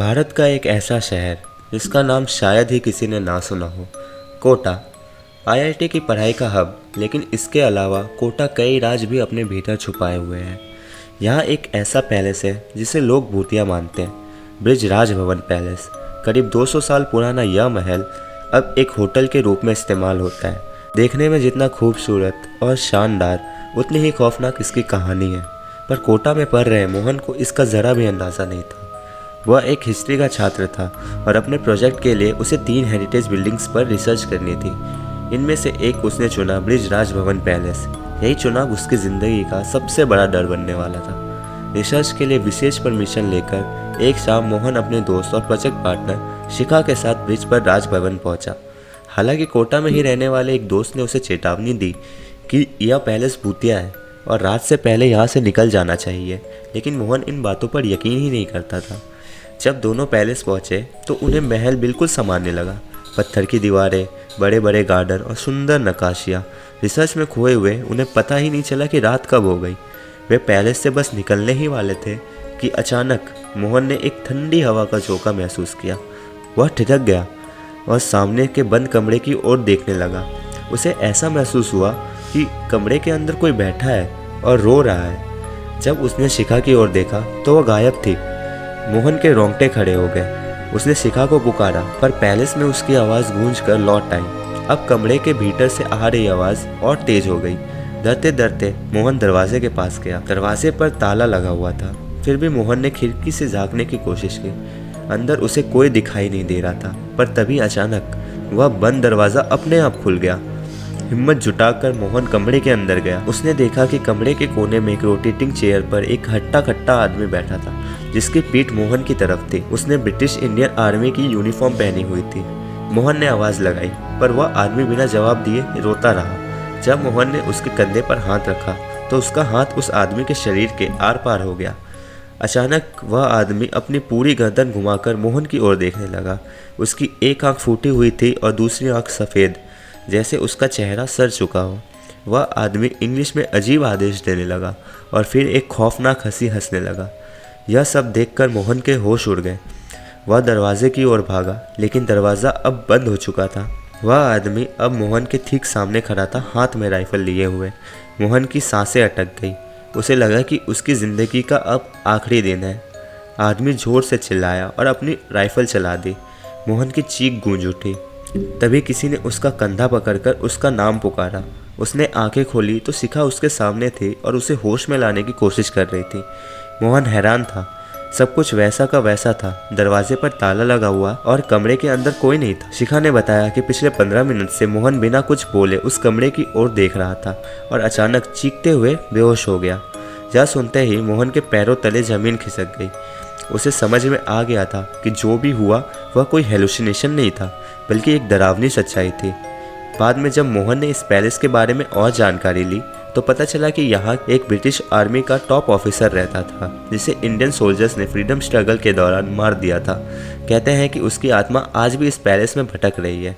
भारत का एक ऐसा शहर जिसका नाम शायद ही किसी ने ना सुना हो, कोटा। आईआईटी की पढ़ाई का हब, लेकिन इसके अलावा कोटा कई राज भी अपने भीतर छुपाए हुए हैं। यहाँ एक ऐसा पैलेस है जिसे लोग भूतिया मानते हैं, ब्रिज राज भवन पैलेस। करीब 200 साल पुराना यह महल अब एक होटल के रूप में इस्तेमाल होता है। देखने में जितना खूबसूरत और शानदार, उतनी ही खौफनाक इसकी कहानी है। पर कोटा में पढ़ रहे मोहन को इसका ज़रा भी अंदाज़ा नहीं था। वह एक हिस्ट्री का छात्र था और अपने प्रोजेक्ट के लिए उसे 3 हेरिटेज बिल्डिंग्स पर रिसर्च करनी थी। इनमें से एक उसने चुना ब्रिज राज भवन पैलेस। यही चुनाव उसकी ज़िंदगी का सबसे बड़ा डर बनने वाला था। रिसर्च के लिए विशेष परमिशन लेकर एक शाम मोहन अपने दोस्त और प्रोजेक्ट पार्टनर शिखा के साथ ब्रिज पर राज भवन पहुंचा। हालांकि कोटा में ही रहने वाले एक दोस्त ने उसे चेतावनी दी कि यह पैलेस भूतिया है और रात से पहले यहाँ से निकल जाना चाहिए, लेकिन मोहन इन बातों पर यकीन ही नहीं करता था। जब दोनों पैलेस पहुँचे तो उन्हें महल बिल्कुल सामान्य लगा। पत्थर की दीवारें, बड़े बड़े गार्डन और सुंदर नक्काशियाँ। रिसर्च में खोए हुए उन्हें पता ही नहीं चला कि रात कब हो गई। वे पैलेस से बस निकलने ही वाले थे कि अचानक मोहन ने एक ठंडी हवा का झोंका महसूस किया। वह ठिठक गया और सामने के बंद कमरे की ओर देखने लगा। उसे ऐसा महसूस हुआ कि कमरे के अंदर कोई बैठा है और रो रहा है। जब उसने शिखा की ओर देखा तो वह गायब थी। मोहन के रोंगटे खड़े हो गए। उसने शिखा को पुकारा, पर पैलेस में उसकी आवाज़ गूंज कर लौट आई। अब कमरे के भीतर से आ रही आवाज़ और तेज हो गई। डरते डरते मोहन दरवाजे के पास गया। दरवाजे पर ताला लगा हुआ था, फिर भी मोहन ने खिड़की से झांकने की कोशिश की। अंदर उसे कोई दिखाई नहीं दे रहा था, पर तभी अचानक वह बंद दरवाज़ा अपने आप खुल गया। हिम्मत जुटाकर मोहन कमरे के अंदर गया। उसने देखा कि कमरे के कोने में एक रोटेटिंग चेयर पर एक हट्टा कट्टा आदमी बैठा था, जिसकी पीठ मोहन की तरफ थी। उसने ब्रिटिश इंडियन आर्मी की यूनिफॉर्म पहनी हुई थी। मोहन ने आवाज़ लगाई, पर वह आदमी बिना जवाब दिए रोता रहा। जब मोहन ने उसके कंधे पर हाथ रखा तो उसका हाथ उस आदमी के शरीर के आर पार हो गया। अचानक वह आदमी अपनी पूरी गर्दन घुमाकर मोहन की ओर देखने लगा। उसकी एक आंख फूटी हुई थी और दूसरी आंख सफ़ेद, जैसे उसका चेहरा सड़ चुका हो। वह आदमी इंग्लिश में अजीब आदेश देने लगा और फिर एक खौफनाक हंसी हंसने लगा। यह सब देखकर मोहन के होश उड़ गए। वह दरवाजे की ओर भागा, लेकिन दरवाज़ा अब बंद हो चुका था। वह आदमी अब मोहन के ठीक सामने खड़ा था, हाथ में राइफल लिए हुए। मोहन की सांसें अटक गई। उसे लगा कि उसकी ज़िंदगी का अब आखिरी दिन है। आदमी ज़ोर से चिल्लाया और अपनी राइफल चला दी। मोहन की चीख गूंज उठी। तभी किसी ने उसका कंधा पकड़कर उसका नाम पुकारा। उसने आंखें खोली तो शिखा उसके सामने थी और उसे होश में लाने की कोशिश कर रही थी। मोहन हैरान था। सब कुछ वैसा का वैसा था। दरवाजे पर ताला लगा हुआ और कमरे के अंदर कोई नहीं था। शिखा ने बताया कि पिछले 15 मिनट से मोहन बिना कुछ बोले उस कमरे की ओर देख रहा था और अचानक चीखते हुए बेहोश हो गया। यह सुनते ही मोहन के पैरों तले ज़मीन खिसक गई। उसे समझ में आ गया था कि जो भी हुआ वह कोई हेलुसिनेशन नहीं था, बल्कि एक डरावनी सच्चाई थी। बाद में जब मोहन ने इस पैलेस के बारे में और जानकारी ली तो पता चला कि यहाँ एक ब्रिटिश आर्मी का टॉप ऑफिसर रहता था, जिसे इंडियन सोल्जर्स ने फ्रीडम स्ट्रगल के दौरान मार दिया था। कहते हैं कि उसकी आत्मा आज भी इस पैलेस में भटक रही है।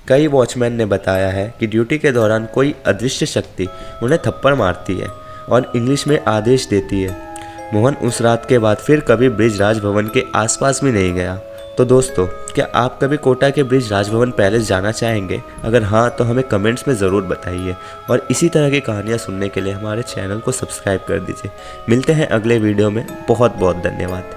कई वॉचमैन ने बताया है कि ड्यूटी के दौरान कोई अदृश्य शक्ति उन्हें थप्पड़ मारती है और इंग्लिश में आदेश देती है। मोहन उस रात के बाद फिर कभी ब्रिज राज भवन के आसपास भी नहीं गया। तो दोस्तों, क्या आप कभी कोटा के ब्रिज राज भवन पैलेस जाना चाहेंगे? अगर हाँ तो हमें कमेंट्स में ज़रूर बताइए और इसी तरह की कहानियाँ सुनने के लिए हमारे चैनल को सब्सक्राइब कर दीजिए। मिलते हैं अगले वीडियो में। बहुत बहुत धन्यवाद।